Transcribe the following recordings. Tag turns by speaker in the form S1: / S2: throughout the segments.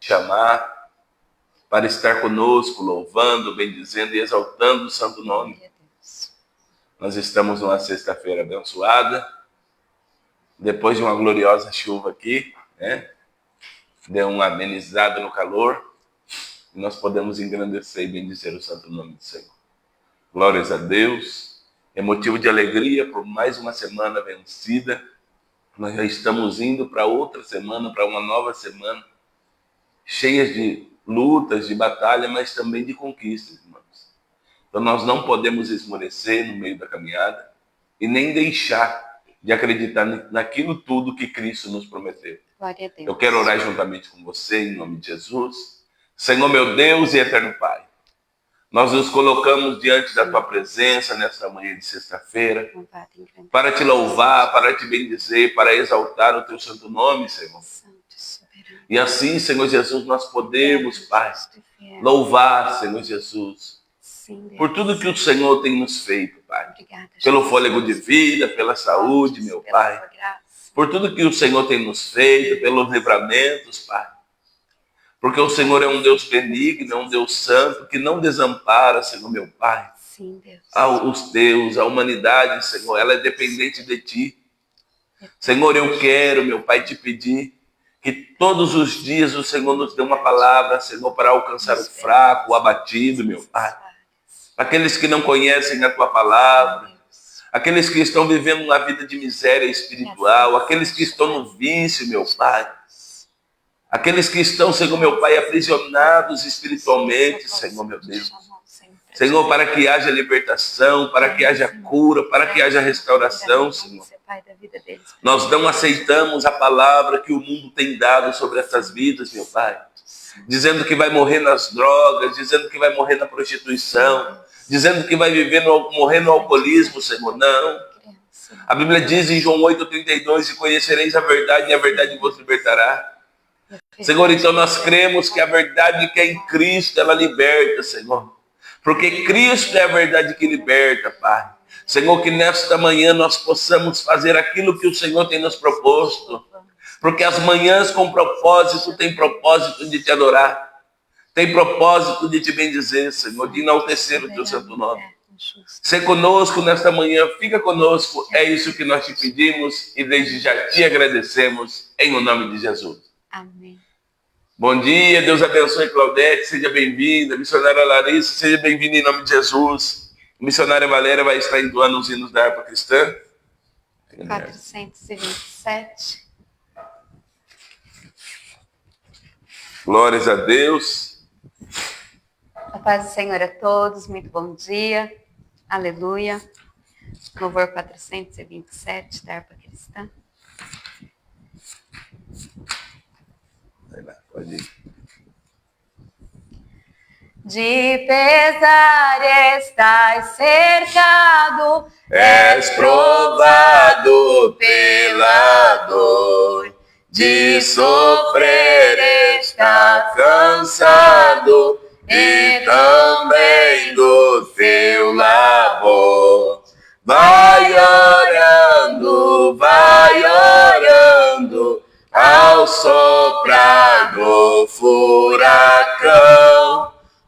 S1: chamar para estar conosco, louvando, bendizendo e exaltando o santo nome. Nós estamos numa sexta-feira abençoada, depois de uma gloriosa chuva aqui, né? Deu uma amenizada no calor, e nós podemos engrandecer e bendizer o santo nome do Senhor. Glórias a Deus, é motivo de alegria por mais uma semana vencida. Nós já estamos indo para outra semana, para uma nova semana, cheia de lutas, de batalha, mas também de conquistas, irmãos. Então nós não podemos esmorecer no meio da caminhada e nem deixar de acreditar naquilo tudo que Cristo nos prometeu.
S2: Glória a Deus.
S1: Eu quero orar juntamente com você, em nome de Jesus. Senhor, meu Deus e eterno Pai, nós nos colocamos diante da Tua presença nesta manhã de sexta-feira para Te louvar, para Te bendizer, para exaltar o Teu santo nome, Senhor. E assim, Senhor Jesus, nós podemos, Pai, louvar, Senhor Jesus, por tudo que o Senhor tem nos feito, Pai. Pelo fôlego de vida, pela saúde, meu Pai. Por tudo que o Senhor tem nos feito, pelos livramentos, Pai. Porque o Senhor é um Deus benigno, é um Deus santo, que não desampara, Senhor, meu Pai.
S2: Sim, Deus.
S1: Os teus, a humanidade, Senhor, ela é dependente de Ti. Senhor, eu quero, meu Pai, Te pedir que todos os dias o Senhor nos dê uma palavra, Senhor, para alcançar o fraco, o abatido, meu Pai. Aqueles que não conhecem a Tua palavra, aqueles que estão vivendo uma vida de miséria espiritual, aqueles que estão no vício, meu Pai. Aqueles que estão, Senhor, meu Pai, aprisionados espiritualmente, Senhor, meu Deus. Senhor, para que haja libertação, para que haja cura, para que haja restauração, Senhor. Nós não aceitamos a palavra que o mundo tem dado sobre essas vidas, meu Pai. Dizendo que vai morrer nas drogas, dizendo que vai morrer na prostituição, dizendo que vai morrer no alcoolismo, Senhor. Não. A Bíblia diz em João 8,32, e conhecereis a verdade e a verdade vos libertará. Senhor, então nós cremos que a verdade que é em Cristo, ela liberta, Senhor. Porque Cristo é a verdade que liberta, Pai. Senhor, que nesta manhã nós possamos fazer aquilo que o Senhor tem nos proposto. Porque as manhãs com propósito têm propósito de Te adorar. Tem propósito de Te bendizer, Senhor, de enaltecer o Teu santo nome. Sê conosco nesta manhã, fica conosco. É isso que nós Te pedimos e desde já Te agradecemos em o nome de Jesus.
S2: Amém.
S1: Bom dia, Deus abençoe Claudete, seja bem-vinda. Missionária Larissa, seja bem-vinda em nome de Jesus. Missionária Valéria vai estar entoando os hinos da harpa cristã.
S2: 427.
S1: Glórias a Deus.
S2: A paz do Senhor a todos, muito bom dia. Aleluia. Louvor 427 da harpa cristã.
S1: Vai lá, pode ir.
S2: De pesar estás cercado,
S1: És provado pela dor, de sofrer estás cansado, e também do teu labor. Vai orando, ao soprar do furacão.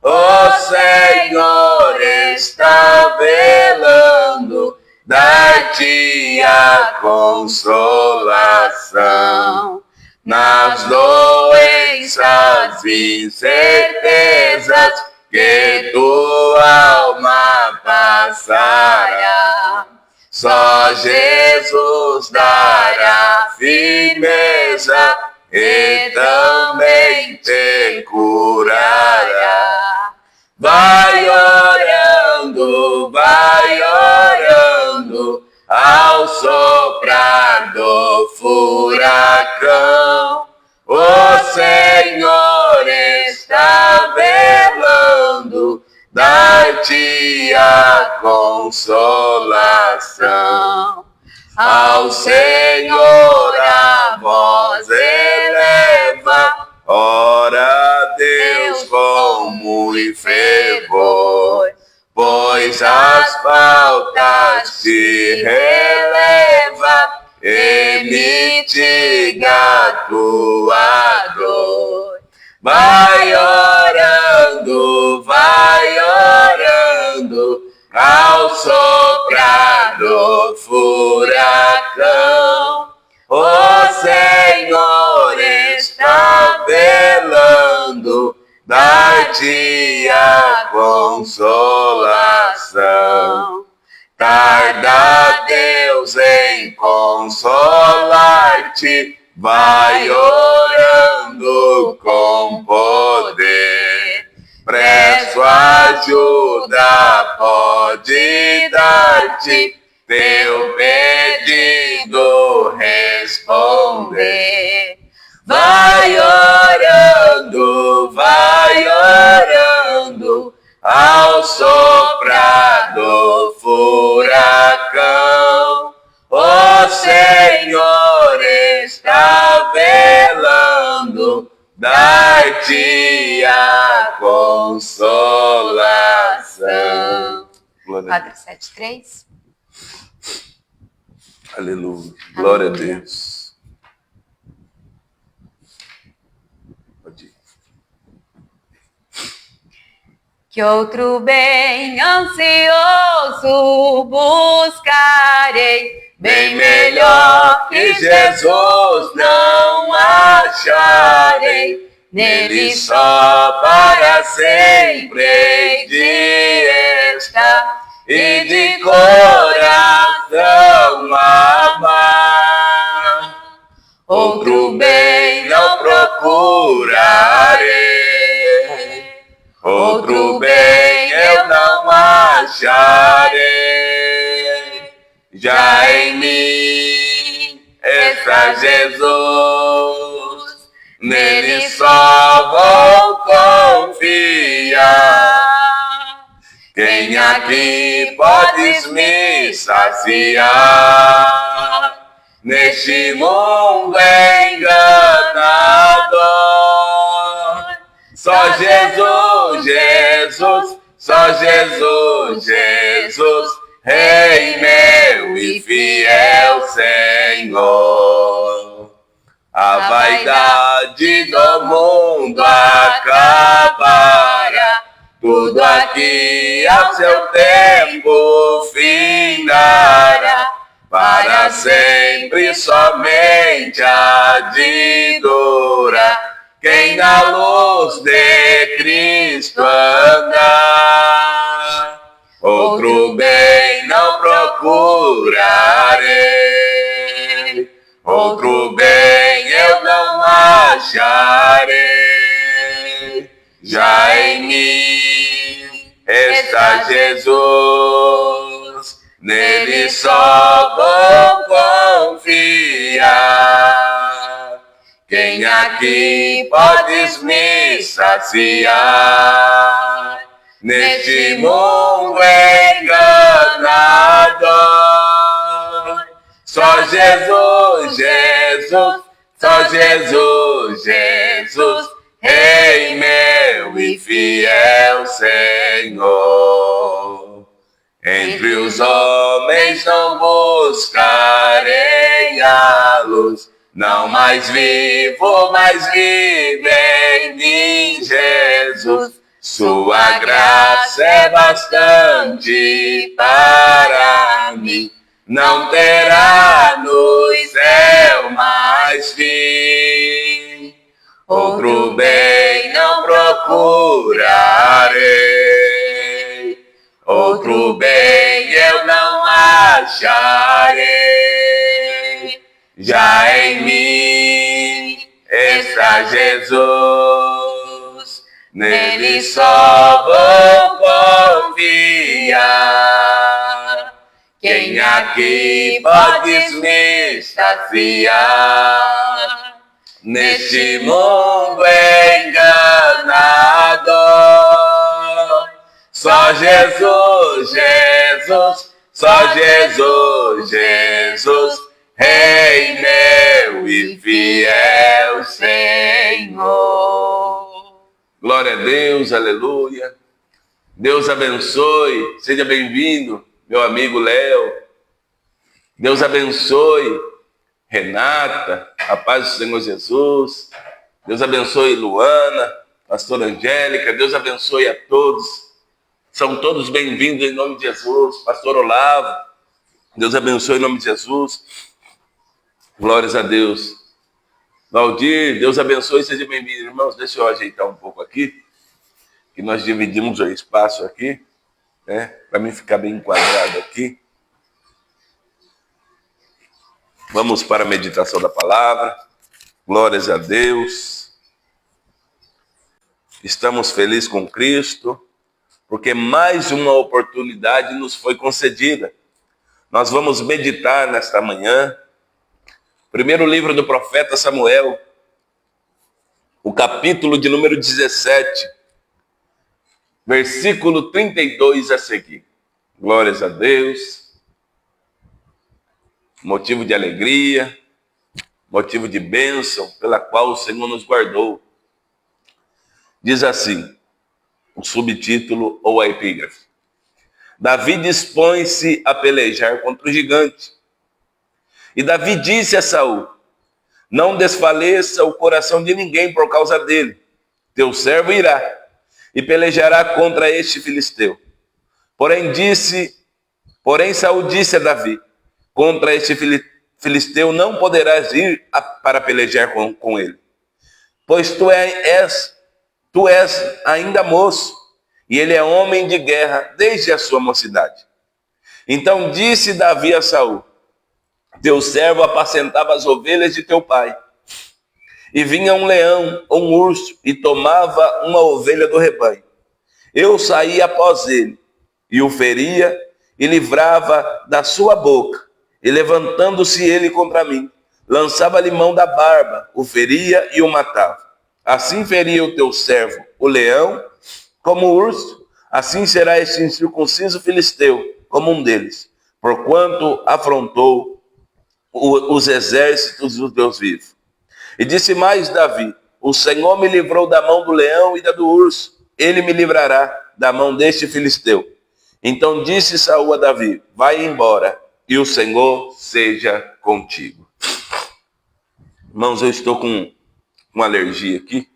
S1: O Senhor está velando, dar-te a consolação. Nas doenças e incertezas que tua alma passará, só Jesus dará firmeza e também te curará. Vai orando, ao soprar do furacão. O Senhor está velando, dar-te a consolação. Ao Senhor a voz eleva, ora a Deus com muito fervor, pois as faltas te releva e mitiga a tua dor. vai orando, ao soprar do furacão. O Senhor está velando, dar-te a consolação. Tarda Deus em consolar-te, vai orando com poder. Presto ajuda pode dar-te, teu pedido responder. Vai orando, ao soprar do furacão. O Senhor está velando, dar-te a consolação.
S2: 473.
S1: Aleluia. Glória a Deus. Pode ir.
S2: Que outro bem ansioso buscarei, bem melhor que Jesus não acharei. Nele só para sempre hei de estar e de coração amar. Outro bem não procurarei, outro bem eu não acharei. Já em mim está Jesus, nele só vou confiar. Quem aqui podes me saciar neste mundo enganador? Só Jesus, Jesus, só Jesus, Jesus, Rei meu e fiel Senhor. A vaidade do mundo acabará, tudo aqui ao seu tempo findará. Para sempre somente há de durar quem na luz de Cristo andar. Outro bem não procurarei, outro bem eu não acharei. Já em mim está Jesus, nele só vou confiar. Quem aqui podes me saciar neste mundo enganador? Só Jesus, Jesus, só Jesus, Jesus, Rei meu e fiel Senhor. Entre os homens não buscarei a luz, não mais vivo, mas vivem em Jesus. Sua graça é bastante para mim, não terá no céu mais fim. Outro bem não procurarei, outro bem eu não acharei. Já em mim está Jesus, nele só vou confiar. Quem aqui podes me saciar neste mundo enganador? Só Jesus, Jesus, só Jesus, Jesus, Rei meu e fiel Senhor.
S1: Glória a Deus, aleluia. Deus abençoe, seja bem-vindo, meu amigo Léo. Deus abençoe, Renata, a paz do Senhor Jesus. Deus abençoe Luana, pastora Angélica, Deus abençoe a todos. São todos bem-vindos em nome de Jesus. Pastor Olavo, Deus abençoe em nome de Jesus. Glórias a Deus. Valdir, Deus abençoe, seja bem-vindo. Irmãos, deixa eu ajeitar um pouco aqui, que nós dividimos o espaço aqui, né, para mim ficar bem enquadrado aqui. Vamos para a meditação da palavra. Glórias a Deus. Estamos felizes com Cristo, porque mais uma oportunidade nos foi concedida. Nós vamos meditar nesta manhã, primeiro livro do profeta Samuel, o capítulo de número 17, versículo 32 a seguir. Glórias a Deus. Motivo de alegria, motivo de bênção, pela qual o Senhor nos guardou. Diz assim, o subtítulo ou a epígrafe: Davi dispõe-se a pelejar contra o gigante. E Davi disse a Saul: Não desfaleça o coração de ninguém por causa dele. Teu servo irá e pelejará contra este filisteu. Porém Saul disse a Davi: Contra este filisteu não poderás ir para pelejar com ele, pois tu és ainda moço, e ele é homem de guerra desde a sua mocidade. Então disse Davi a Saul: Teu servo apacentava as ovelhas de teu pai, e vinha um leão ou um urso e tomava uma ovelha do rebanho. Eu saía após ele, e o feria, e livrava da sua boca. E levantando-se ele contra mim, lançava-lhe mão da barba, o feria e o matava. Assim feria o teu servo, o leão, como o urso, assim será este incircunciso filisteu, como um deles, porquanto afrontou os exércitos do Deus vivo. E disse mais Davi: O Senhor me livrou da mão do leão e da do urso, ele me livrará da mão deste filisteu. Então disse Saul a Davi: Vai embora, e o Senhor seja contigo. Irmãos, eu estou com uma alergia aqui.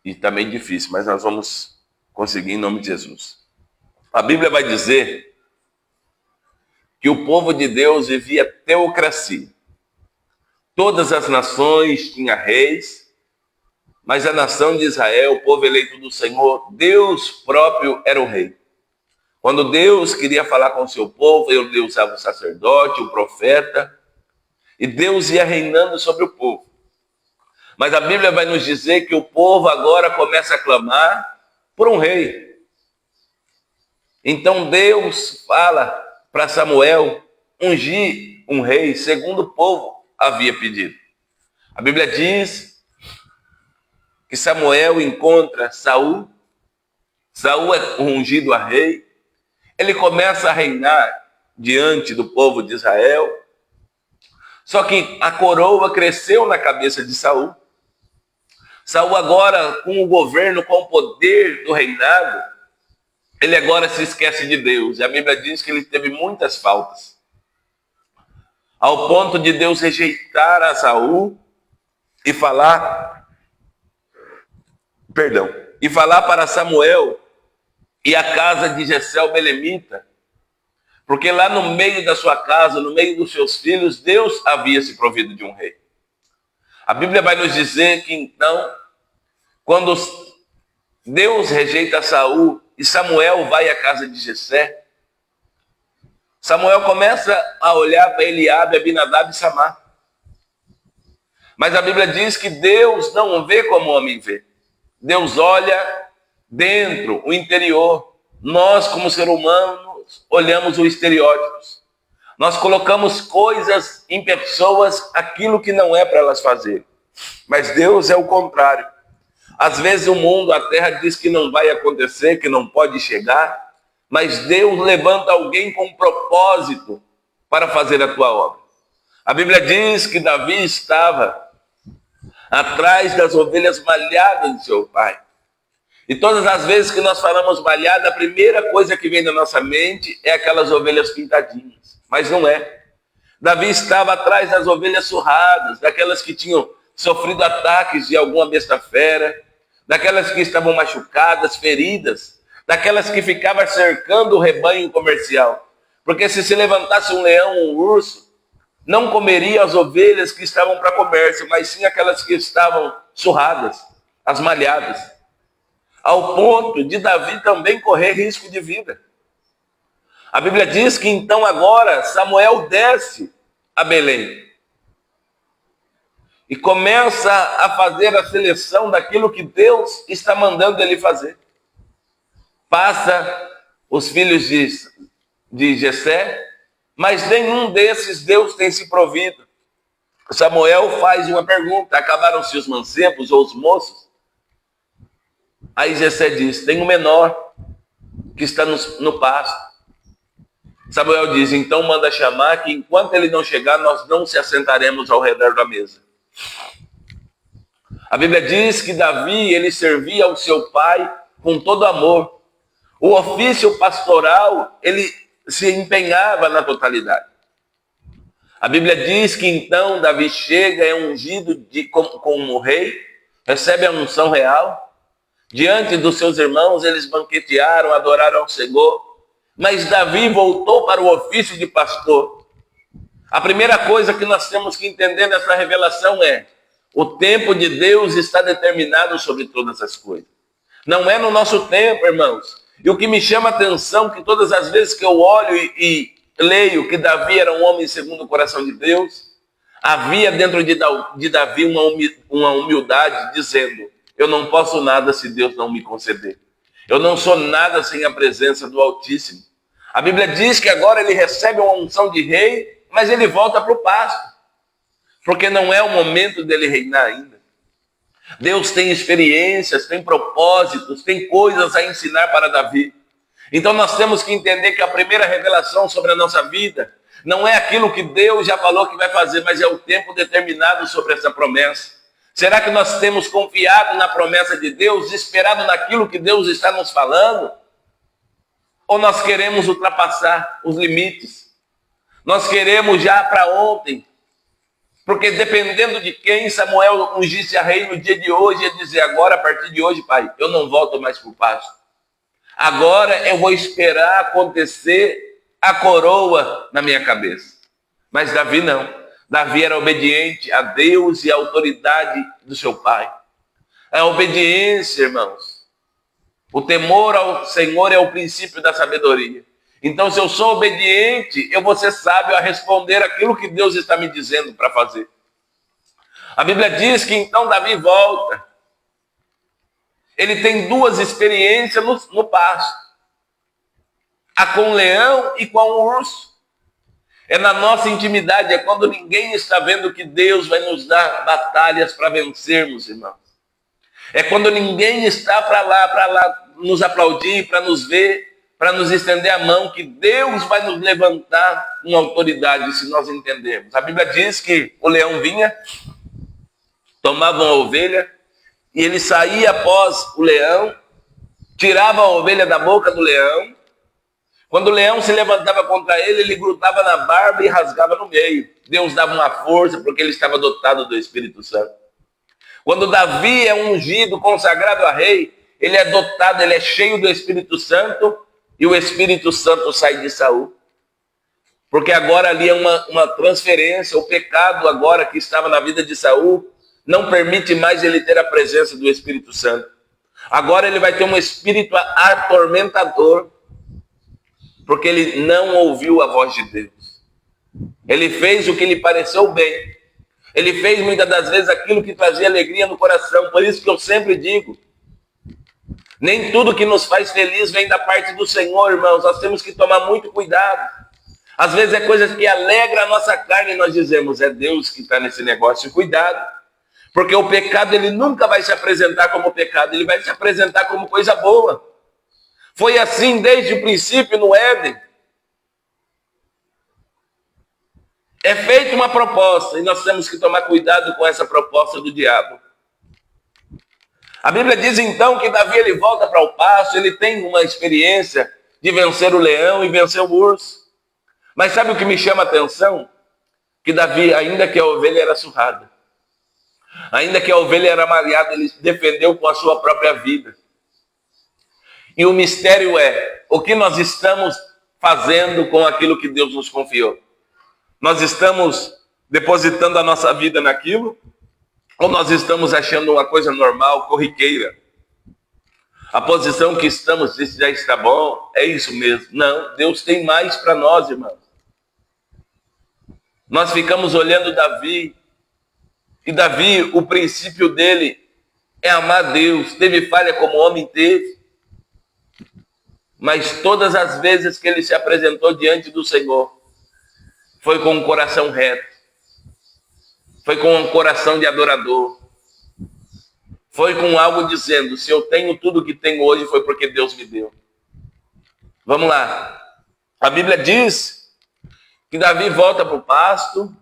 S1: E está meio difícil, mas nós vamos conseguir em nome de Jesus. A Bíblia vai dizer que o povo de Deus vivia teocracia. Todas as nações tinham reis, mas a nação de Israel, o povo eleito do Senhor, Deus próprio era o rei. Quando Deus queria falar com o seu povo, ele usava o sacerdote, o profeta, e Deus ia reinando sobre o povo. Mas a Bíblia vai nos dizer que o povo agora começa a clamar por um rei. Então Deus fala para Samuel ungir um rei, segundo o povo havia pedido. A Bíblia diz que Samuel encontra Saul. Saul é ungido a rei. Ele começa a reinar diante do povo de Israel. Só que a coroa cresceu na cabeça de Saul. Saul agora, com o governo, com o poder do reinado, ele agora se esquece de Deus. E a Bíblia diz que ele teve muitas faltas, ao ponto de Deus rejeitar a Saul e falar para Samuel e a casa de Jessé o belemita, porque lá no meio da sua casa, no meio dos seus filhos, Deus havia se provido de um rei. A Bíblia vai nos dizer que então, quando Deus rejeita Saul e Samuel vai à casa de Jessé, Samuel começa a olhar para Eliabe, Abinadab e Samar. Mas a Bíblia diz que Deus não vê como o homem vê. Deus olha dentro, o interior. Nós, como seres humanos, olhamos os estereótipos. Nós colocamos coisas em pessoas, aquilo que não é para elas fazerem. Mas Deus é o contrário. Às vezes o mundo, a terra diz que não vai acontecer, que não pode chegar, mas Deus levanta alguém com um propósito para fazer a tua obra. A Bíblia diz que Davi estava atrás das ovelhas malhadas de seu pai. E todas as vezes que nós falamos malhada, a primeira coisa que vem na nossa mente é aquelas ovelhas pintadinhas. Mas não é. Davi estava atrás das ovelhas surradas, daquelas que tinham sofrido ataques de alguma besta fera, daquelas que estavam machucadas, feridas, daquelas que ficavam cercando o rebanho comercial. Porque se levantasse um leão ou um urso, não comeria as ovelhas que estavam para comércio, mas sim aquelas que estavam surradas, as malhadas. Ao ponto de Davi também correr risco de vida. A Bíblia diz que então agora Samuel desce a Belém e começa a fazer a seleção daquilo que Deus está mandando ele fazer. Passa os filhos de Jessé, mas nenhum desses Deus tem se provido. Samuel faz uma pergunta: acabaram-se os mancebos ou os moços? Aí Jessé diz: tem um menor que está no pasto. Samuel diz: então manda chamar, que enquanto ele não chegar, nós não se assentaremos ao redor da mesa. A Bíblia diz que Davi, ele servia ao seu pai com todo amor. O ofício pastoral, ele se empenhava na totalidade. A Bíblia diz que então Davi chega, é ungido como rei, recebe a unção real. Diante dos seus irmãos, eles banquetearam, adoraram ao Senhor. Mas Davi voltou para o ofício de pastor. A primeira coisa que nós temos que entender nessa revelação é: o tempo de Deus está determinado sobre todas as coisas. Não é no nosso tempo, irmãos. E o que me chama a atenção, que todas as vezes que eu olho e leio que Davi era um homem segundo o coração de Deus, havia dentro de Davi uma humildade, dizendo: eu não posso nada se Deus não me conceder. Eu não sou nada sem a presença do Altíssimo. A Bíblia diz que agora ele recebe uma unção de rei, mas ele volta para o pasto, porque não é o momento dele reinar ainda. Deus tem experiências, tem propósitos, tem coisas a ensinar para Davi. Então nós temos que entender que a primeira revelação sobre a nossa vida não é aquilo que Deus já falou que vai fazer, mas é o tempo determinado sobre essa promessa. Será que nós temos confiado na promessa de Deus, esperado naquilo que Deus está nos falando? Ou nós queremos ultrapassar os limites? Nós queremos já para ontem? Porque dependendo de quem Samuel ungisse a rei no dia de hoje, ia dizer: agora, a partir de hoje, pai, eu não volto mais para o pasto. Agora eu vou esperar acontecer a coroa na minha cabeça. Mas Davi não. Davi era obediente a Deus e à autoridade do seu pai. A obediência, irmãos. O temor ao Senhor é o princípio da sabedoria. Então, se eu sou obediente, eu vou ser sábio a responder aquilo que Deus está me dizendo para fazer. A Bíblia diz que então Davi volta. Ele tem duas experiências no pasto. A com o leão e com o urso. É na nossa intimidade, é quando ninguém está vendo que Deus vai nos dar batalhas para vencermos, irmãos. É quando ninguém está para lá nos aplaudir, para nos ver, para nos estender a mão, que Deus vai nos levantar uma autoridade, se nós entendermos. A Bíblia diz que o leão vinha, tomava uma ovelha, e ele saía após o leão, tirava a ovelha da boca do leão. Quando o leão se levantava contra ele, ele grudava na barba e rasgava no meio. Deus dava uma força porque ele estava dotado do Espírito Santo. Quando Davi é ungido, consagrado a rei, ele é dotado, ele é cheio do Espírito Santo, e o Espírito Santo sai de Saul. Porque agora ali é uma transferência, o pecado agora que estava na vida de Saul não permite mais ele ter a presença do Espírito Santo. Agora ele vai ter um espírito atormentador, porque ele não ouviu a voz de Deus. Ele fez o que lhe pareceu bem. Ele fez muitas das vezes aquilo que trazia alegria no coração. Por isso que eu sempre digo, nem tudo que nos faz feliz vem da parte do Senhor, irmãos. Nós temos que tomar muito cuidado. Às vezes é coisas que alegram a nossa carne e nós dizemos: é Deus que está nesse negócio. Cuidado, porque o pecado ele nunca vai se apresentar como pecado, ele vai se apresentar como coisa boa. Foi assim desde o princípio no Éden. É feita uma proposta e nós temos que tomar cuidado com essa proposta do diabo. A Bíblia diz então que Davi ele volta para o pasto, ele tem uma experiência de vencer o leão e vencer o urso. Mas sabe o que me chama a atenção? que Davi, ainda que a ovelha era surrada, ainda que a ovelha era malhada, ele defendeu com a sua própria vida. E o mistério é, o que nós estamos fazendo com aquilo que Deus nos confiou? Nós estamos depositando a nossa vida naquilo? Ou nós estamos achando uma coisa normal, corriqueira? A posição que estamos, isso já está bom, é isso mesmo. Não, Deus tem mais para nós, irmãos. Nós ficamos olhando Davi, e Davi, o princípio dele é amar Deus. Teve falha como homem teve, mas todas as vezes que ele se apresentou diante do Senhor, foi com um coração reto, foi com um coração de adorador, foi com algo dizendo, se eu tenho tudo que tenho hoje, foi porque Deus me deu. Vamos lá. A Bíblia diz que Davi volta para o pasto.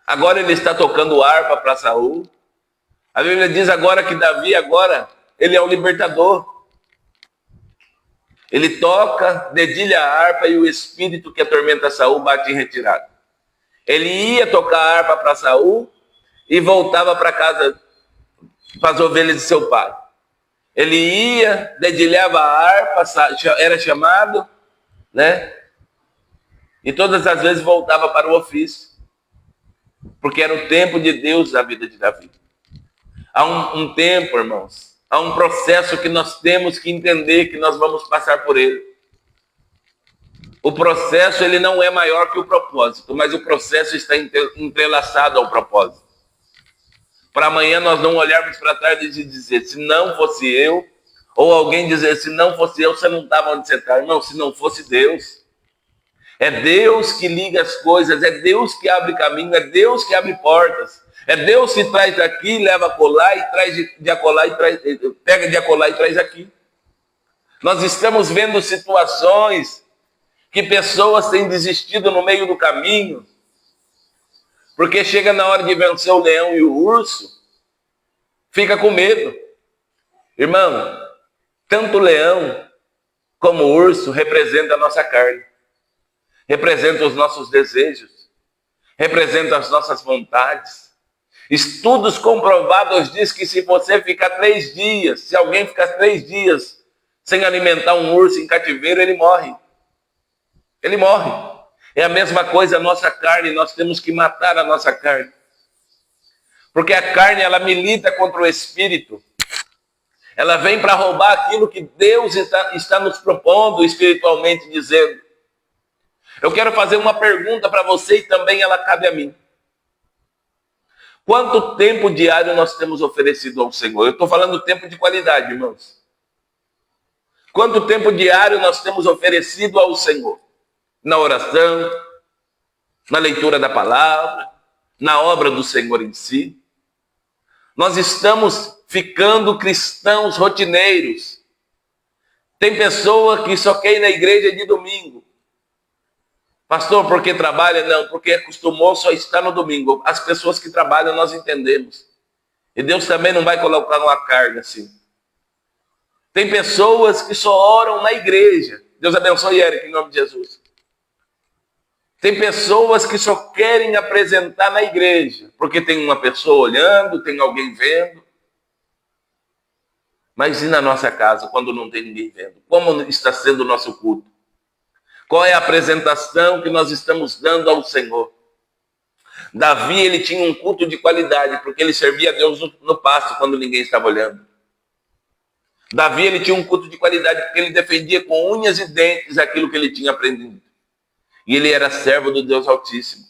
S1: Agora ele está tocando harpa para Saul. A Bíblia diz agora que Davi, ele é o libertador. Ele toca, dedilha a harpa e o espírito que atormenta Saul bate em retirada. Ele ia tocar a harpa para Saul e voltava para casa, para as ovelhas de seu pai. Ele ia, dedilhava a harpa, era chamado, né? E todas as vezes voltava para o ofício. Porque era o tempo de Deus na vida de Davi. Há um tempo, irmãos, há um processo que nós temos que entender que nós vamos passar por ele. O processo, ele não é maior que o propósito, mas o processo está entrelaçado ao propósito. Para amanhã nós não olharmos para trás e dizer, se não fosse eu, ou alguém dizer, se não fosse eu, você não estava onde você está. Não, se não fosse Deus. É Deus que liga as coisas, é Deus que abre caminho, é Deus que abre portas. É Deus que traz daqui, leva a colar e traz de acolá e traz, pega de acolá e traz aqui. Nós estamos vendo situações que pessoas têm desistido no meio do caminho, porque chega na hora de vencer o leão e o urso, fica com medo. Irmão, tanto o leão como o urso representam a nossa carne, representam os nossos desejos, representam as nossas vontades. Estudos comprovados diz que se você ficar 3 dias, se alguém ficar 3 dias sem alimentar um urso em cativeiro, ele morre. Ele morre. É a mesma coisa a nossa carne, nós temos que matar a nossa carne. Porque a carne, ela milita contra o espírito. Ela vem para roubar aquilo que Deus está nos propondo espiritualmente, dizendo. Eu quero fazer uma pergunta para você e também ela cabe a mim. Quanto tempo diário nós temos oferecido ao Senhor? Eu estou falando tempo de qualidade, irmãos. Quanto tempo diário nós temos oferecido ao Senhor? Na oração, na leitura da palavra, na obra do Senhor em si. Nós estamos ficando cristãos rotineiros. Tem pessoa que só quer ir na igreja de domingo. Pastor, porque trabalha? Não, porque acostumou só estar no domingo. As pessoas que trabalham nós entendemos. E Deus também não vai colocar uma carga assim. Tem pessoas que só oram na igreja. Deus abençoe Eric, em nome de Jesus. Tem pessoas que só querem apresentar na igreja, porque tem uma pessoa olhando, tem alguém vendo. Mas e na nossa casa, quando não tem ninguém vendo? Como está sendo o nosso culto? Qual é a apresentação que nós estamos dando ao Senhor? Davi, ele tinha um culto de qualidade, porque ele servia a Deus no pasto quando ninguém estava olhando. Davi, ele tinha um culto de qualidade, porque ele defendia com unhas e dentes aquilo que ele tinha aprendido. E ele era servo do Deus Altíssimo.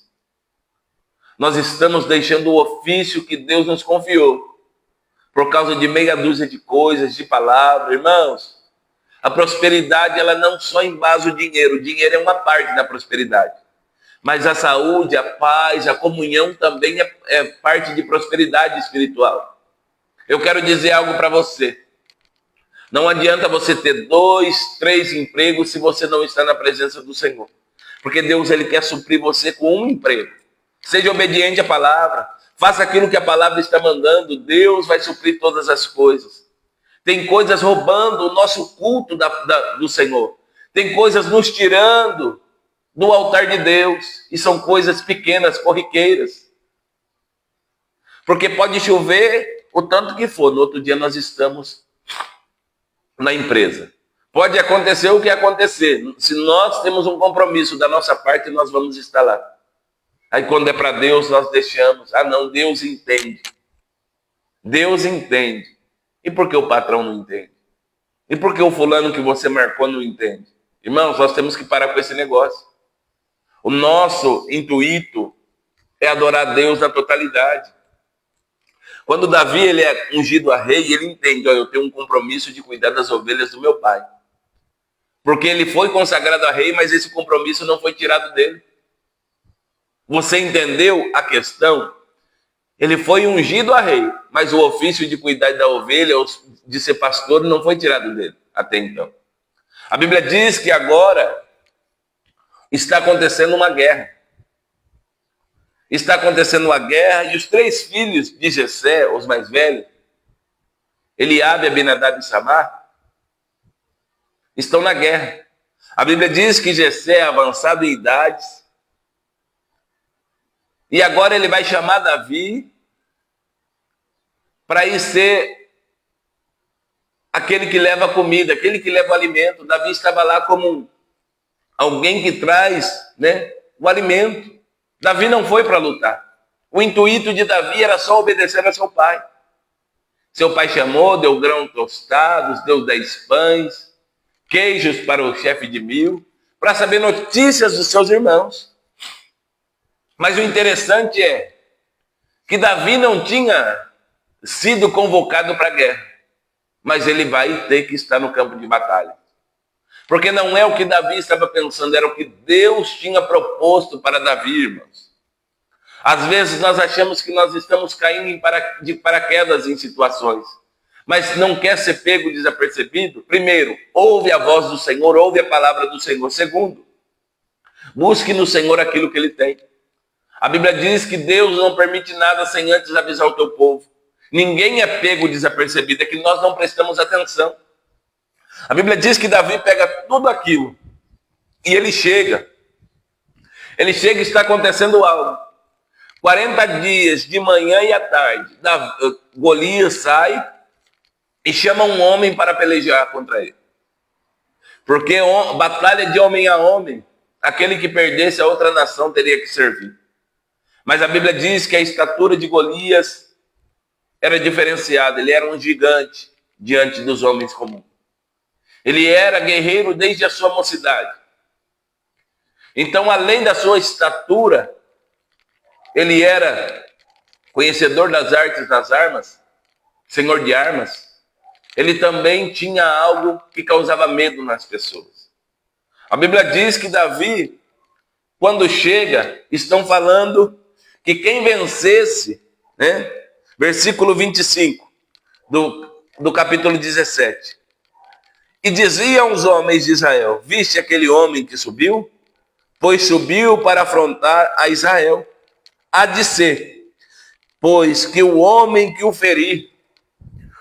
S1: Nós estamos deixando o ofício que Deus nos confiou, por causa de meia dúzia de coisas, de palavras. Irmãos, a prosperidade, ela não só embasa o dinheiro. O dinheiro é uma parte da prosperidade. Mas a saúde, a paz, a comunhão também é parte de prosperidade espiritual. Eu quero dizer algo para você. Não adianta você ter 2, 3 empregos se você não está na presença do Senhor. Porque Deus, ele quer suprir você com um emprego. Seja obediente à palavra. Faça aquilo que a palavra está mandando. Deus vai suprir todas as coisas. Tem coisas roubando o nosso culto do Senhor. Tem coisas nos tirando do altar de Deus. E são coisas pequenas, corriqueiras. Porque pode chover o tanto que for, no outro dia nós estamos na empresa. Pode acontecer o que acontecer. Se nós temos um compromisso da nossa parte, nós vamos estar lá. Aí quando é para Deus, nós deixamos. Ah não, Deus entende. Deus entende. E por que o patrão não entende? E por que o fulano que você marcou não entende? Irmãos, nós temos que parar com esse negócio. O nosso intuito é adorar Deus na totalidade. Quando Davi ele é ungido a rei, ele entende, eu tenho um compromisso de cuidar das ovelhas do meu pai. Porque ele foi consagrado a rei, mas esse compromisso não foi tirado dele. Você entendeu a questão? Ele foi ungido a rei, mas o ofício de cuidar da ovelha, de ser pastor, não foi tirado dele até então. A Bíblia diz que agora está acontecendo uma guerra. Está acontecendo uma guerra e os 3 filhos de Jessé, os mais velhos, Eliabe, Abinadab e Samar, estão na guerra. A Bíblia diz que Jessé é avançado em idades e agora ele vai chamar Davi para ir ser aquele que leva a comida, aquele que leva o alimento. Davi estava lá como alguém que traz, o alimento. Davi não foi para lutar. O intuito de Davi era só obedecer a seu pai. Seu pai chamou, deu grãos tostados, deu 10 pães, queijos para o chefe de 1000, para saber notícias dos seus irmãos. Mas o interessante é que Davi não tinha sido convocado para a guerra, mas ele vai ter que estar no campo de batalha. Porque não é o que Davi estava pensando, era o que Deus tinha proposto para Davi, irmãos. Às vezes nós achamos que nós estamos caindo de paraquedas em situações, mas não quer ser pego desapercebido. Primeiro, ouve a voz do Senhor, ouve a palavra do Senhor. Segundo, busque no Senhor aquilo que Ele tem. A Bíblia diz que Deus não permite nada sem antes avisar o teu povo. Ninguém é pego desapercebido, é que nós não prestamos atenção. A Bíblia diz que Davi pega tudo aquilo e ele chega. Ele chega e está acontecendo algo. 40 dias, de manhã e à tarde, Golias sai e chama um homem para pelejar contra ele. Porque batalha de homem a homem, aquele que perdesse a outra nação teria que servir. Mas a Bíblia diz que a estatura de Golias era diferenciada. Ele era um gigante diante dos homens comuns. Ele era guerreiro desde a sua mocidade. Então, além da sua estatura, ele era conhecedor das artes das armas, senhor de armas. Ele também tinha algo que causava medo nas pessoas. A Bíblia diz que Davi, quando chega, estão falando que quem vencesse, versículo 25 do capítulo 17. E diziam os homens de Israel, viste aquele homem que subiu? Pois subiu para afrontar a Israel. Há de ser, pois que o homem que o ferir,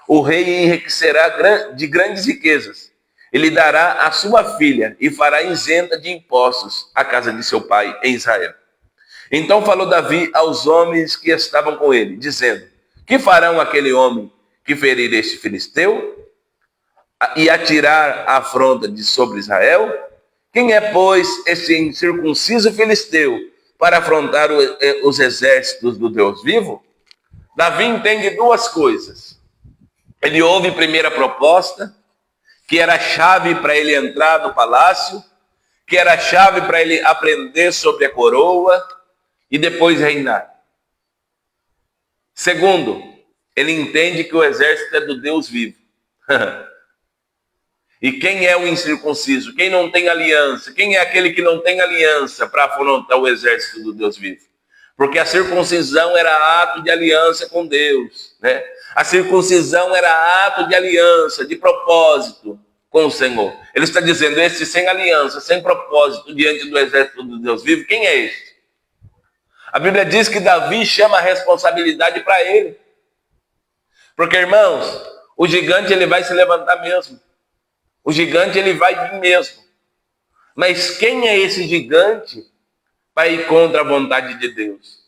S1: o rei enriquecerá de grandes riquezas. Ele dará a sua filha e fará isenta de impostos a casa de seu pai em Israel. Então falou Davi aos homens que estavam com ele, dizendo, que farão aquele homem que ferir este filisteu e atirar a afronta de sobre Israel? Quem é, pois, este incircunciso filisteu para afrontar os exércitos do Deus vivo? Davi entende 2 coisas. Ele ouve a primeira proposta, que era a chave para ele entrar no palácio, que era a chave para ele aprender sobre a coroa e depois reinar. Segundo, ele entende que o exército é do Deus vivo. E quem é o incircunciso? Quem não tem aliança? Quem é aquele que não tem aliança para afrontar o exército do Deus vivo? Porque a circuncisão era ato de aliança com Deus, A circuncisão era ato de aliança, de propósito com o Senhor. Ele está dizendo, esse sem aliança, sem propósito diante do exército do Deus vivo, quem é este? A Bíblia diz que Davi chama a responsabilidade para ele. Porque, irmãos, o gigante ele vai se levantar mesmo. O gigante ele vai vir mesmo. Mas quem é esse gigante para ir contra a vontade de Deus?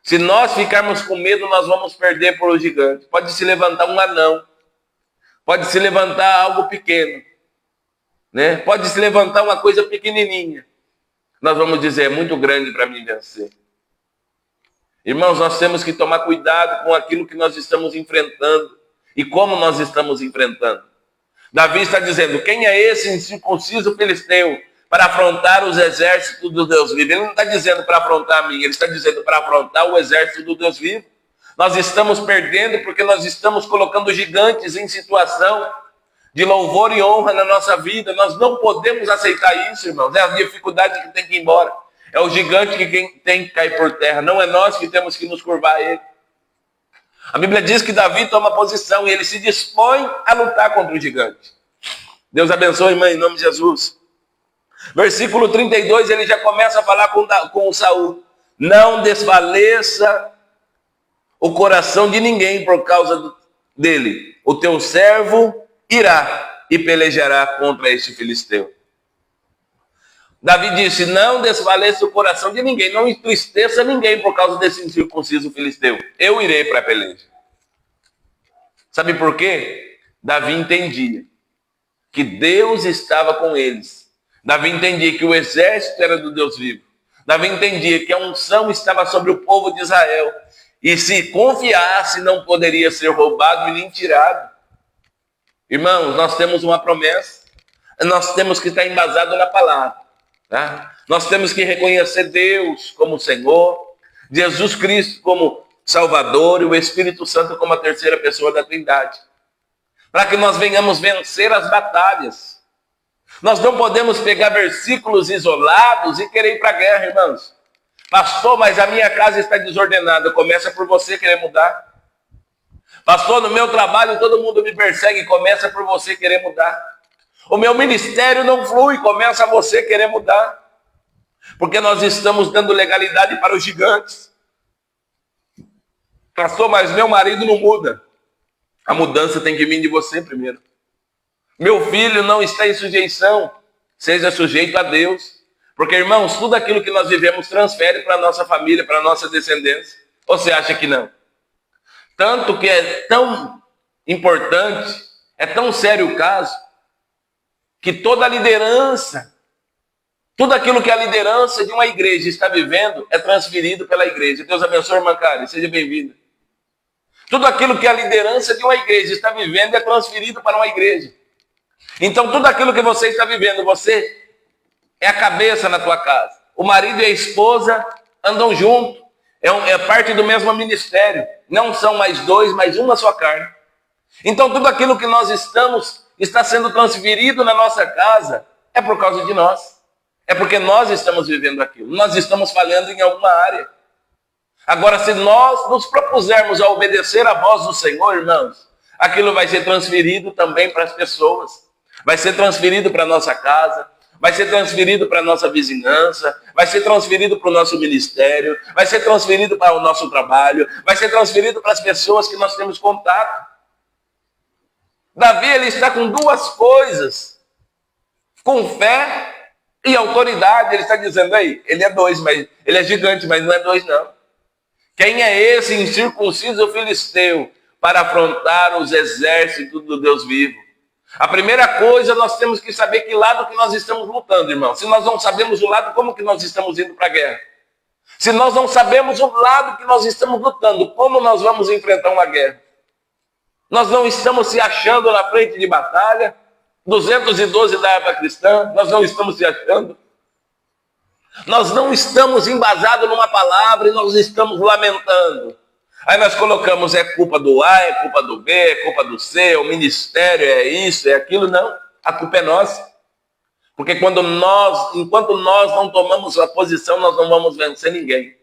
S1: Se nós ficarmos com medo, nós vamos perder por o gigante. Pode se levantar um anão, pode se levantar algo pequeno, né? Pode se levantar uma coisa pequenininha. Nós vamos dizer, é muito grande para mim vencer. Irmãos, nós temos que tomar cuidado com aquilo que nós estamos enfrentando e como nós estamos enfrentando. Davi está dizendo, quem é esse incircunciso filisteu para afrontar os exércitos do Deus vivo? Ele não está dizendo para afrontar a mim, ele está dizendo para afrontar o exército do Deus vivo. Nós estamos perdendo porque nós estamos colocando gigantes em situação de louvor e honra na nossa vida. Nós não podemos aceitar isso, irmãos. É a dificuldade que tem que ir embora. É o gigante que tem que cair por terra. Não é nós que temos que nos curvar a ele. A Bíblia diz que Davi toma posição e ele se dispõe a lutar contra o gigante. Deus abençoe, irmã, em nome de Jesus. Versículo 32, ele já começa a falar com Saul. Não desfaleça o coração de ninguém por causa dele. O teu servo irá e pelejará contra este filisteu. Davi disse, não desfaleça o coração de ninguém, não entristeça ninguém por causa desse incircunciso filisteu. Eu irei para a peleja. Sabe por quê? Davi entendia que Deus estava com eles. Davi entendia que o exército era do Deus vivo. Davi entendia que a unção estava sobre o povo de Israel. E se confiasse, não poderia ser roubado e nem tirado. Irmãos, nós temos uma promessa. Nós temos que estar embasado na palavra. Tá? Nós temos que reconhecer Deus como Senhor, Jesus Cristo como Salvador e o Espírito Santo como a terceira pessoa da Trindade. Para que nós venhamos vencer as batalhas. Nós não podemos pegar versículos isolados e querer ir para a guerra, irmãos. Pastor, mas a minha casa está desordenada. Começa por você querer mudar. Pastor, no meu trabalho todo mundo me persegue. Começa por você querer mudar. O meu ministério não flui, começa você querer mudar. Porque nós estamos dando legalidade para os gigantes. Pastor, mas meu marido não muda. A mudança tem que vir de você primeiro. Meu filho não está em sujeição. Seja sujeito a Deus. Porque, irmãos, tudo aquilo que nós vivemos transfere para a nossa família, para a nossa descendência. Ou você acha que não? Tanto que é tão importante, é tão sério o caso, que toda a liderança, tudo aquilo que a liderança de uma igreja está vivendo é transferido pela igreja. Deus abençoe, irmã Karen, seja bem-vinda. Tudo aquilo que a liderança de uma igreja está vivendo é transferido para uma igreja. Então, tudo aquilo que você está vivendo, você é a cabeça na tua casa. O marido e a esposa andam juntos. É parte do mesmo ministério. Não são mais dois, mas uma só carne. Então, tudo aquilo que nós está sendo transferido na nossa casa é por causa de nós. É porque nós estamos vivendo aquilo. Nós estamos falhando em alguma área. Agora, se nós nos propusermos a obedecer à voz do Senhor, irmãos, aquilo vai ser transferido também para as pessoas. Vai ser transferido para a nossa casa. Vai ser transferido para a nossa vizinhança, vai ser transferido para o nosso ministério, vai ser transferido para o nosso trabalho, vai ser transferido para as pessoas que nós temos contato. Davi, ele está com duas coisas, com fé e autoridade. Ele está dizendo aí, ele é dois, mas ele é gigante, mas não é dois não. Quem é esse incircunciso filisteu para afrontar os exércitos do Deus vivo? A primeira coisa, nós temos que saber que lado que nós estamos lutando, irmão. Se nós não sabemos o lado, como que nós estamos indo para a guerra? Se nós não sabemos o lado que nós estamos lutando, como nós vamos enfrentar uma guerra? Nós não estamos se achando na frente de batalha, 212 da época cristã, nós não estamos se achando. Nós não estamos embasados numa palavra e nós estamos lamentando. Aí nós colocamos, é culpa do A, é culpa do B, é culpa do C, o ministério é isso, é aquilo. Não, a culpa é nossa. Porque enquanto nós não tomamos a posição, nós não vamos vencer ninguém.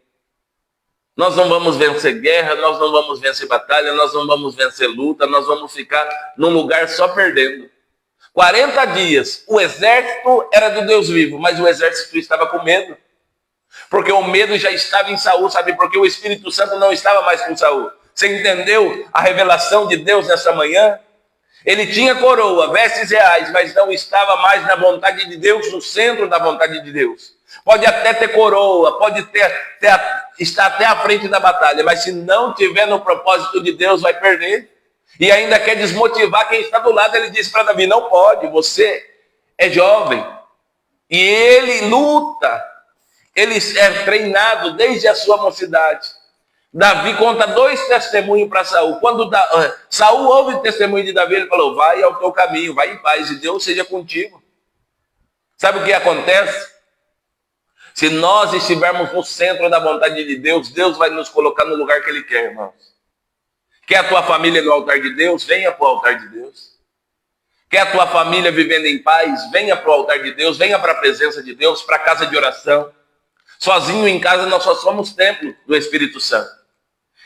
S1: Nós não vamos vencer guerra, nós não vamos vencer batalha, nós não vamos vencer luta, nós vamos ficar num lugar só perdendo. 40 dias, o exército era do Deus vivo, mas o exército estava com medo. Porque o medo já estava em Saul, sabe? Porque o Espírito Santo não estava mais com Saul. Você entendeu a revelação de Deus nessa manhã? Ele tinha coroa, vestes reais, mas não estava mais na vontade de Deus, no centro da vontade de Deus. Pode até ter coroa, pode estar até à frente da batalha, mas se não tiver no propósito de Deus, vai perder. E ainda quer desmotivar quem está do lado. Ele disse para Davi, não pode, você é jovem. E ele luta, ele é treinado desde a sua mocidade. Davi conta 2 testemunhos para Saul. Quando Saul ouve o testemunho de Davi, ele falou, vai ao teu caminho, vai em paz, e Deus seja contigo. Sabe o que acontece? Se nós estivermos no centro da vontade de Deus, Deus vai nos colocar no lugar que Ele quer, irmãos. Quer a tua família no altar de Deus? Venha para o altar de Deus. Quer a tua família vivendo em paz? Venha para o altar de Deus, venha para a presença de Deus, para a casa de oração. Sozinho em casa nós só somos templo do Espírito Santo.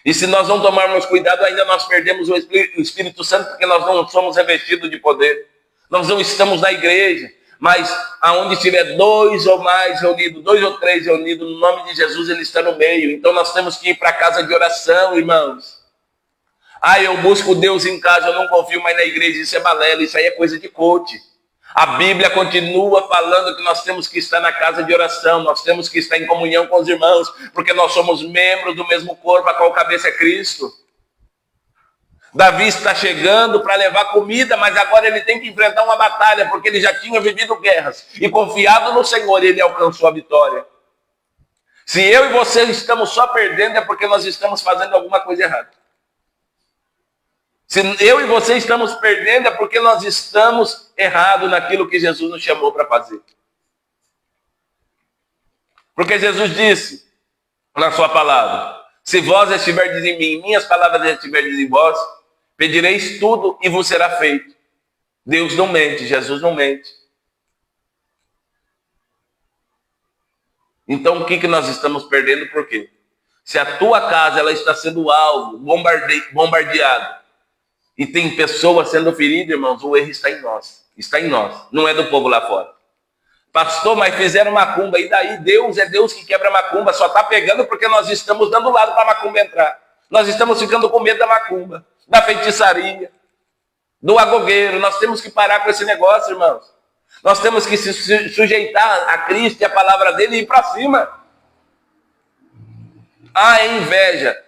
S1: E se nós não tomarmos cuidado, ainda nós perdemos o Espírito Santo, porque nós não somos revestidos de poder. Nós não estamos na igreja, mas aonde estiver 2 ou mais reunidos, 2 ou 3 reunidos, no nome de Jesus, Ele está no meio. Então nós temos que ir para a casa de oração, irmãos. Eu busco Deus em casa, eu não confio mais na igreja, isso é balela, isso aí é coisa de coach. A Bíblia continua falando que nós temos que estar na casa de oração, nós temos que estar em comunhão com os irmãos, porque nós somos membros do mesmo corpo, a qual cabeça é Cristo. Davi está chegando para levar comida, mas agora ele tem que enfrentar uma batalha, porque ele já tinha vivido guerras, e confiado no Senhor, ele alcançou a vitória. Se eu e você estamos só perdendo, é porque nós estamos fazendo alguma coisa errada. Se eu e você estamos perdendo, é porque nós estamos errados naquilo que Jesus nos chamou para fazer. Porque Jesus disse na sua palavra, se vós estiverdes em mim, minhas palavras estiverdes em vós, pedireis tudo e vos será feito. Deus não mente, Jesus não mente. Então o que nós estamos perdendo? Por quê? Se a tua casa ela está sendo alvo, bombardeada, e tem pessoas sendo feridas, irmãos, o erro está em nós. Está em nós, não é do povo lá fora. Pastor, mas fizeram macumba, e daí? Deus é Deus que quebra macumba, só está pegando porque nós estamos dando lado para a macumba entrar. Nós estamos ficando com medo da macumba, da feitiçaria, do agogueiro. Nós temos que parar com esse negócio, irmãos. Nós temos que se sujeitar a Cristo e a palavra dele e ir para cima. É inveja.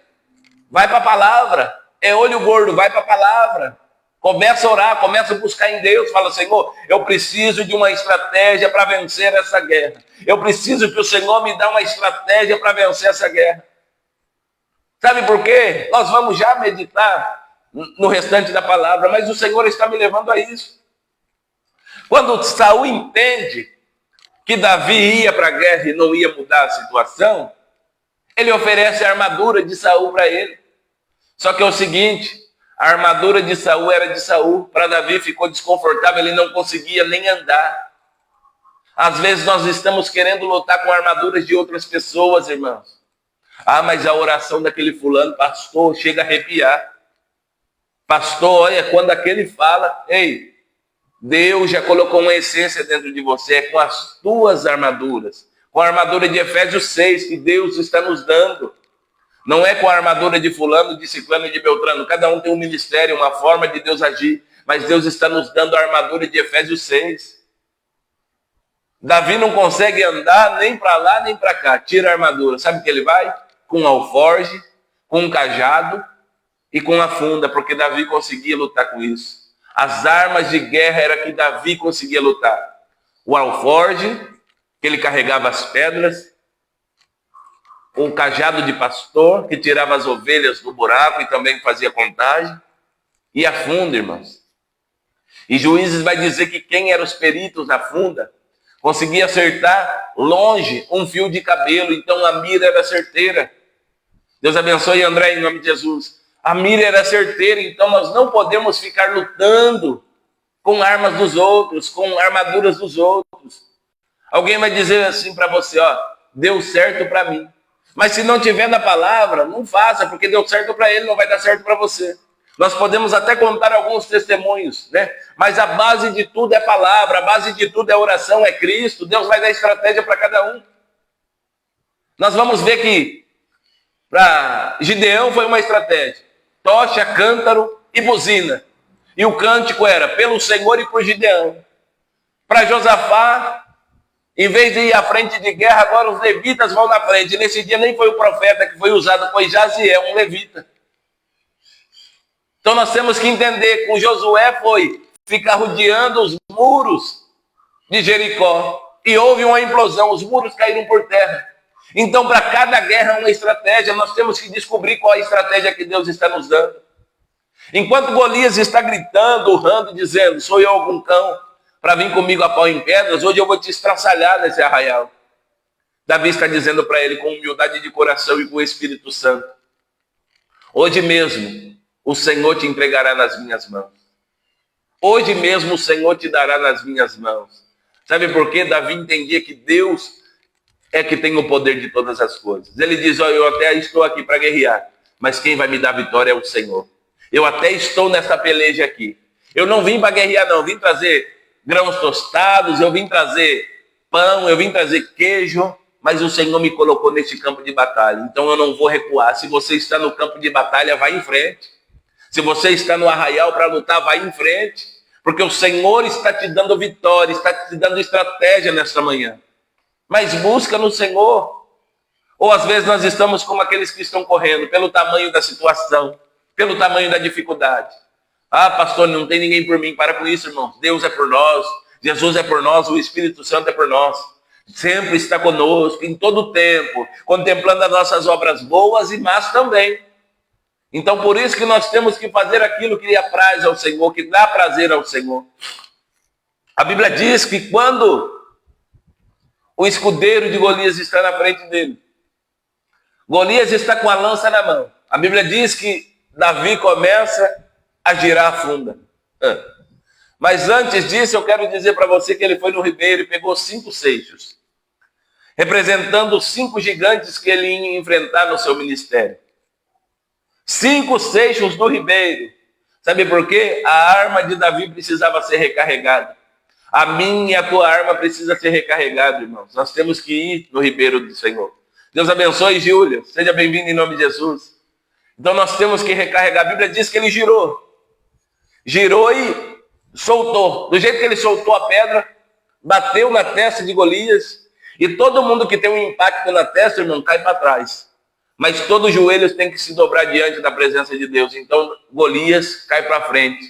S1: Vai para a palavra. É olho gordo, vai para a palavra. Começa a orar, começa a buscar em Deus. Fala, Senhor, eu preciso de uma estratégia para vencer essa guerra. Eu preciso que o Senhor me dê uma estratégia para vencer essa guerra. Sabe por quê? Nós vamos já meditar no restante da palavra, mas o Senhor está me levando a isso. Quando Saul entende que Davi ia para a guerra e não ia mudar a situação, ele oferece a armadura de Saul para ele. Só que é o seguinte, a armadura de Saul era de Saul. Para Davi ficou desconfortável, ele não conseguia nem andar. Às vezes nós estamos querendo lutar com armaduras de outras pessoas, irmãos. Mas a oração daquele fulano, pastor, chega a arrepiar. Pastor, olha, quando aquele fala, ei, Deus já colocou uma essência dentro de você, é com as tuas armaduras. Com a armadura de Efésios 6, que Deus está nos dando. Não é com a armadura de fulano, de ciclano e de beltrano. Cada um tem um ministério, uma forma de Deus agir. Mas Deus está nos dando a armadura de Efésios 6. Davi não consegue andar nem para lá, nem para cá. Tira a armadura. Sabe o que ele vai? Com um alforge, com um cajado e com a funda. Porque Davi conseguia lutar com isso. As armas de guerra era que Davi conseguia lutar. O alforge, que ele carregava as pedras. Um cajado de pastor, que tirava as ovelhas do buraco e também fazia contagem. E a funda, irmãos. E Juízes vai dizer que quem eram os peritos na funda conseguia acertar longe um fio de cabelo. Então a mira era certeira. Deus abençoe André em nome de Jesus. A mira era certeira, então nós não podemos ficar lutando com armas dos outros, com armaduras dos outros. Alguém vai dizer assim para você, deu certo para mim. Mas se não tiver na palavra, não faça, porque deu certo para ele, não vai dar certo para você. Nós podemos até contar alguns testemunhos, né? Mas a base de tudo é palavra, a base de tudo é oração, é Cristo. Deus vai dar estratégia para cada um. Nós vamos ver que para Gideão foi uma estratégia. Tocha, cântaro e buzina. E o cântico era pelo Senhor e por Gideão. Para Josafá, em vez de ir à frente de guerra, agora os levitas vão na frente. Nesse dia nem foi o profeta que foi usado, foi Jaziel, um levita. Então nós temos que entender que com Josué foi ficar rodeando os muros de Jericó. E houve uma implosão, os muros caíram por terra. Então para cada guerra uma estratégia, nós temos que descobrir qual a estratégia que Deus está nos dando. Enquanto Golias está gritando, urrando, dizendo, sou eu algum cão para vir comigo a pau em pedras, hoje eu vou te estraçalhar nesse arraial. Davi está dizendo para ele com humildade de coração e com o Espírito Santo, hoje mesmo o Senhor te entregará nas minhas mãos. Hoje mesmo o Senhor te dará nas minhas mãos. Sabe por quê? Davi entendia que Deus é que tem o poder de todas as coisas. Ele diz, olha, eu até estou aqui para guerrear, mas quem vai me dar vitória é o Senhor. Eu até estou nessa peleja aqui. Eu não vim para guerrear não, eu vim trazer grãos tostados, eu vim trazer pão, eu vim trazer queijo, mas o Senhor me colocou neste campo de batalha, então eu não vou recuar. Se você está no campo de batalha, vai em frente. Se você está no arraial para lutar, vai em frente, porque o Senhor está te dando vitória, está te dando estratégia nesta manhã. Mas busca no Senhor. Ou às vezes nós estamos como aqueles que estão correndo pelo tamanho da situação, pelo tamanho da dificuldade. Ah, pastor, não tem ninguém por mim. Para com isso, irmãos. Deus é por nós, Jesus é por nós, o Espírito Santo é por nós. Sempre está conosco, em todo o tempo, contemplando as nossas obras boas e más também. Então, por isso que nós temos que fazer aquilo que apraz ao Senhor, que dá prazer ao Senhor. A Bíblia diz que quando o escudeiro de Golias está na frente dele, Golias está com a lança na mão. A Bíblia diz que Davi começa a girar a funda. Mas antes disso, eu quero dizer para você que ele foi no ribeiro e pegou 5 seixos, representando os 5 gigantes que ele ia enfrentar no seu ministério. 5 seixos do ribeiro. Sabe por quê? A arma de Davi precisava ser recarregada. A minha e a tua arma precisa ser recarregada, irmãos. Nós temos que ir no ribeiro do Senhor. Deus abençoe, Júlia. Seja bem-vindo em nome de Jesus. Então nós temos que recarregar. A Bíblia diz que ele girou. Girou e soltou. Do jeito que ele soltou a pedra, bateu na testa de Golias. E todo mundo que tem um impacto na testa, irmão, cai para trás. Mas todos os joelhos têm que se dobrar diante da presença de Deus. Então Golias cai para frente,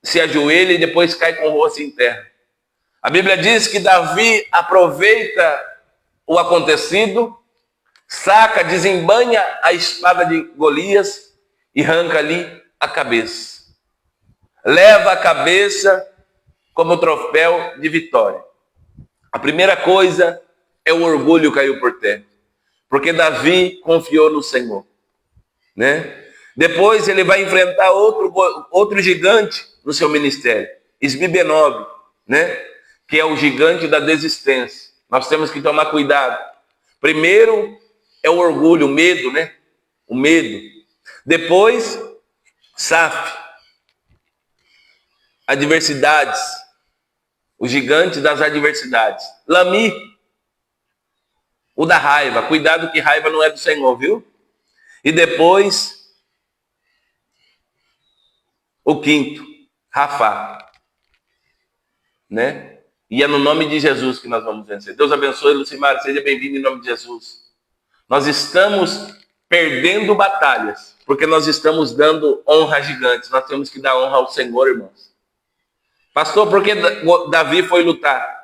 S1: se ajoelha e depois cai com o rosto em terra. A Bíblia diz que Davi aproveita o acontecido, saca, desembanha a espada de Golias e arranca ali a cabeça. Leva a cabeça como troféu de vitória. A primeira coisa é o orgulho caiu por terra. Porque Davi confiou no Senhor, né? Depois ele vai enfrentar outro gigante no seu ministério, Isbi-Benob, né? Que é o gigante da desistência. Nós temos que tomar cuidado. Primeiro é o orgulho, o medo, né? O medo. Depois, Saf, adversidades, o gigante das adversidades. Lami, o da raiva. Cuidado que raiva não é do Senhor, viu? E depois, o quinto, Rafá. Né? E é no nome de Jesus que nós vamos vencer. Deus abençoe, Lucimar. Seja bem-vindo em nome de Jesus. Nós estamos perdendo batalhas, porque nós estamos dando honra a gigantes. Nós temos que dar honra ao Senhor, irmãos. Pastor, por que Davi foi lutar?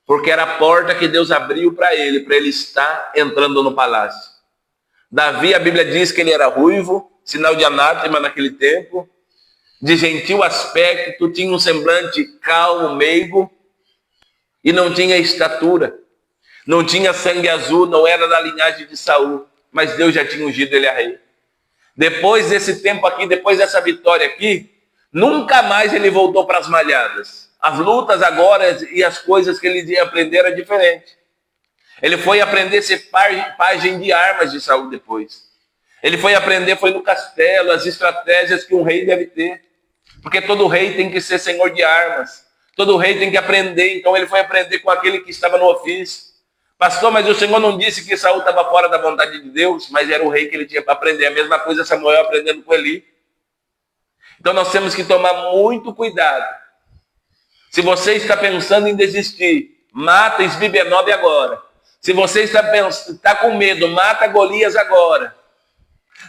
S1: Porque era a porta que Deus abriu para ele estar entrando no palácio. Davi, a Bíblia diz que ele era ruivo, sinal de anátema naquele tempo, de gentil aspecto, tinha um semblante calmo, meigo, e não tinha estatura, não tinha sangue azul, não era da linhagem de Saul, mas Deus já tinha ungido ele a rei. Depois desse tempo aqui, depois dessa vitória aqui, nunca mais ele voltou para as malhadas. As lutas agora e as coisas que ele ia aprender era diferente. Ele foi aprender a ser pajem de armas de Saul depois. Ele foi aprender, foi no castelo, as estratégias que um rei deve ter. Porque todo rei tem que ser senhor de armas. Todo rei tem que aprender. Então ele foi aprender com aquele que estava no ofício. Pastor, mas o Senhor não disse que Saul estava fora da vontade de Deus, mas era o rei que ele tinha para aprender. A mesma coisa Samuel aprendendo com Eli. Então nós temos que tomar muito cuidado. Se você está pensando em desistir, mata Esbibenob agora. Se você está com medo, mata Golias agora.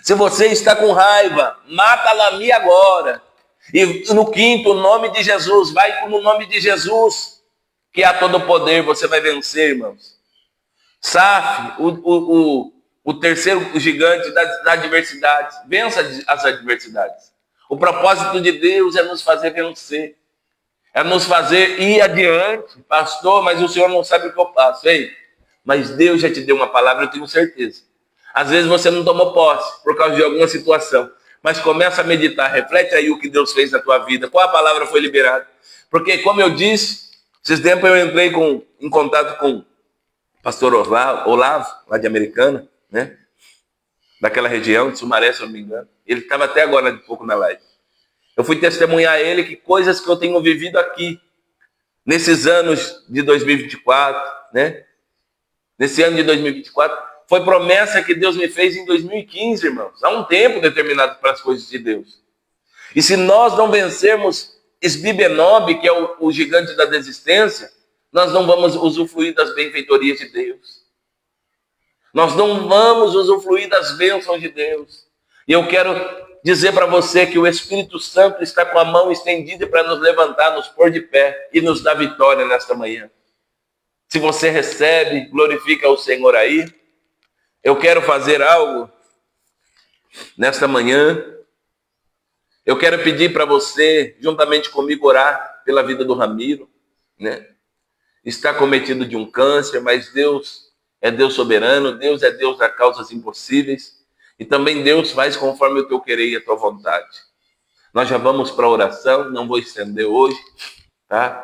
S1: Se você está com raiva, mata Lami agora. E no quinto, o nome de Jesus. Vai no nome de Jesus, que há todo o poder, você vai vencer, irmãos. Saf, o terceiro gigante das adversidades. Vença as adversidades. O propósito de Deus é nos fazer vencer. É nos fazer ir adiante. Pastor, mas o senhor não sabe o que eu faço. Ei, mas Deus já te deu uma palavra, eu tenho certeza. Às vezes você não tomou posse por causa de alguma situação. Mas começa a meditar, reflete aí o que Deus fez na tua vida. Qual a palavra foi liberada? Porque, como eu disse, esses tempos eu entrei em contato com o pastor Olavo, lá de Americana, né? Daquela região, de Sumaré, se eu não me engano. Ele estava até agora de pouco na live. Eu fui testemunhar a ele que coisas que eu tenho vivido aqui, nesses anos de 2024, né? Nesse ano de 2024, foi promessa que Deus me fez em 2015, irmãos. Há um tempo determinado para as coisas de Deus. E se nós não vencermos Esbibenob, que é o gigante da desistência, nós não vamos usufruir das benfeitorias de Deus. Nós não vamos usufruir das bênçãos de Deus. E eu quero dizer para você que o Espírito Santo está com a mão estendida para nos levantar, nos pôr de pé e nos dar vitória nesta manhã. Se você recebe, glorifica o Senhor aí. Eu quero fazer algo nesta manhã. Eu quero pedir para você, juntamente comigo, orar pela vida do Ramiro, né? Está cometido de um câncer, mas Deus é Deus soberano, Deus é Deus das causas impossíveis. E também Deus faz conforme o teu querer e a tua vontade. Nós já vamos para a oração, não vou estender hoje, tá?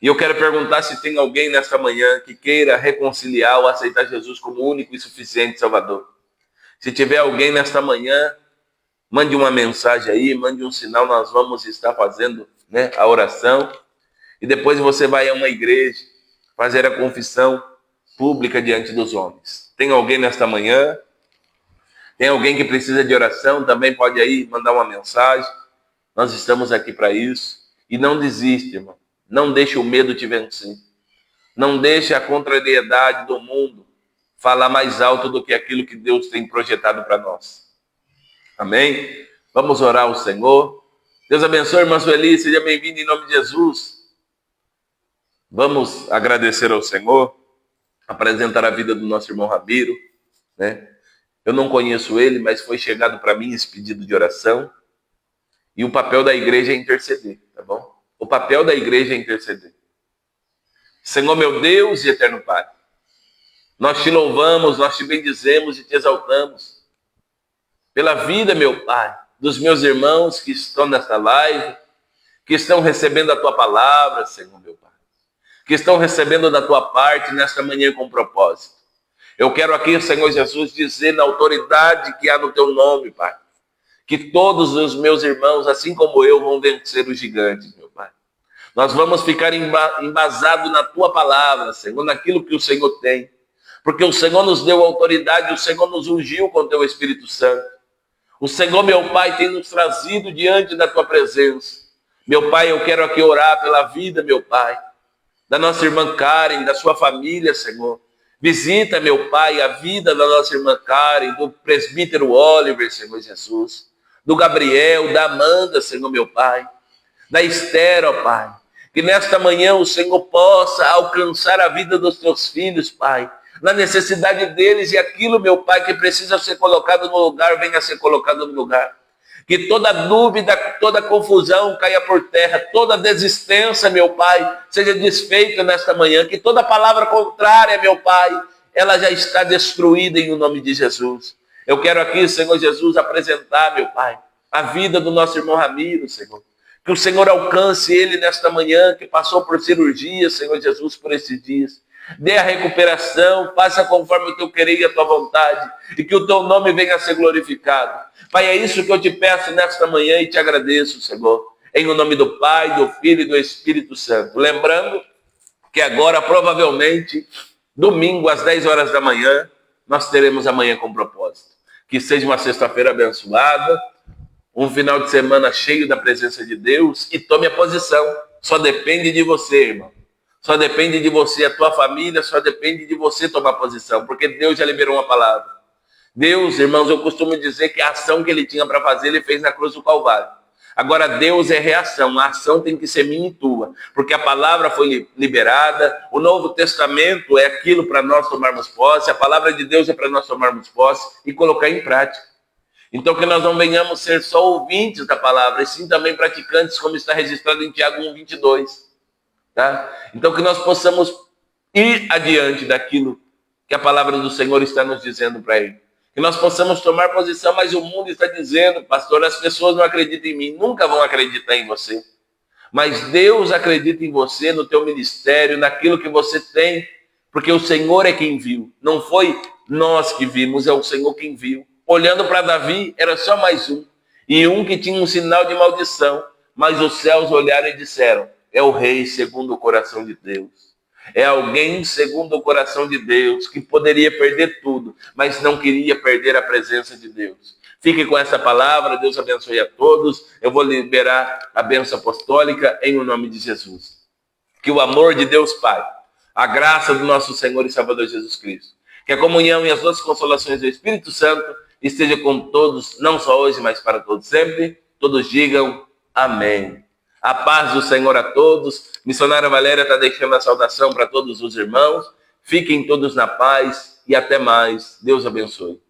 S1: E eu quero perguntar se tem alguém nesta manhã que queira reconciliar ou aceitar Jesus como único e suficiente Salvador. Se tiver alguém nesta manhã, mande uma mensagem aí, mande um sinal, nós vamos estar fazendo, né, a oração. E depois você vai a uma igreja fazer a confissão pública diante dos homens. Tem alguém nesta manhã? Tem alguém que precisa de oração? Também pode aí mandar uma mensagem. Nós estamos aqui para isso. E não desiste, irmão. Não deixe o medo te vencer. Não deixe a contrariedade do mundo falar mais alto do que aquilo que Deus tem projetado para nós. Amém? Vamos orar ao Senhor. Deus abençoe, irmã Sueli. Seja bem-vindo em nome de Jesus. Vamos agradecer ao Senhor. Apresentar a vida do nosso irmão Ramiro, né? Eu não conheço ele, mas foi chegado para mim esse pedido de oração. E o papel da igreja é interceder, tá bom? O papel da igreja é interceder. Senhor, meu Deus e eterno Pai, nós te louvamos, nós te bendizemos e te exaltamos pela vida, meu Pai, dos meus irmãos que estão nessa live, que estão recebendo a tua palavra, Senhor, meu Pai, que estão recebendo da tua parte nesta manhã com propósito. Eu quero aqui, Senhor Jesus, dizer na autoridade que há no teu nome, Pai, que todos os meus irmãos, assim como eu, vão vencer os gigantes, meu Pai. Nós vamos ficar embasados na tua palavra, Senhor, naquilo que o Senhor tem. Porque o Senhor nos deu autoridade, o Senhor nos ungiu com o teu Espírito Santo. O Senhor, meu Pai, tem nos trazido diante da tua presença. Meu Pai, eu quero aqui orar pela vida, meu Pai, da nossa irmã Karen, da sua família, Senhor. Visita, meu Pai, a vida da nossa irmã Karen, do presbítero Oliver, Senhor Jesus, do Gabriel, da Amanda, Senhor, meu Pai, da Esther, ó Pai. Que nesta manhã o Senhor possa alcançar a vida dos teus filhos, Pai, na necessidade deles, e aquilo, meu Pai, que precisa ser colocado no lugar, venha a ser colocado no lugar. Que toda dúvida, toda confusão caia por terra, toda desistência, meu Pai, seja desfeita nesta manhã. Que toda palavra contrária, meu Pai, ela já está destruída em nome de Jesus. Eu quero aqui, Senhor Jesus, apresentar, meu Pai, a vida do nosso irmão Ramiro, Senhor. Que o Senhor alcance ele nesta manhã, que passou por cirurgia, Senhor Jesus, por esses dias. Dê a recuperação, faça conforme o teu querer e a tua vontade, e que o teu nome venha a ser glorificado. Pai, é isso que eu te peço nesta manhã e te agradeço, Senhor. Em nome do Pai, do Filho e do Espírito Santo. Lembrando que agora, provavelmente, domingo às 10 horas da manhã, nós teremos amanhã com propósito. Que seja uma sexta-feira abençoada. um final de semana cheio da presença de Deus e tome a posição. Só depende de você, irmão. Só depende de você, a tua família, só depende de você tomar posição, porque Deus já liberou uma palavra. Deus, irmãos, eu costumo dizer que a ação que ele tinha para fazer, ele fez na cruz do Calvário. Agora, Deus é reação, a ação tem que ser minha e tua, porque a palavra foi liberada, o Novo Testamento é aquilo para nós tomarmos posse, a palavra de Deus é para nós tomarmos posse e colocar em prática. Então, que nós não venhamos ser só ouvintes da palavra, e sim também praticantes, como está registrado em Tiago 1:22. Tá? Então, que nós possamos ir adiante daquilo que a palavra do Senhor está nos dizendo para ele. Que nós possamos tomar posição, mas o mundo está dizendo, pastor, as pessoas não acreditam em mim, nunca vão acreditar em você. Mas Deus acredita em você, no teu ministério, naquilo que você tem, porque o Senhor é quem viu. Não foi nós que vimos, é o Senhor quem viu. Olhando para Davi, era só mais um. E um que tinha um sinal de maldição. Mas os céus olharam e disseram, é o rei segundo o coração de Deus. É alguém segundo o coração de Deus, que poderia perder tudo, mas não queria perder a presença de Deus. Fique com essa palavra, Deus abençoe a todos. Eu vou liberar a bênção apostólica em nome de Jesus. Que o amor de Deus Pai, a graça do nosso Senhor e Salvador Jesus Cristo, que a comunhão e as doces consolações do Espírito Santo esteja com todos, não só hoje, mas para todos sempre. Todos digam amém. A paz do Senhor a todos. Missionária Valéria está deixando a saudação para todos os irmãos. Fiquem todos na paz e até mais. Deus abençoe.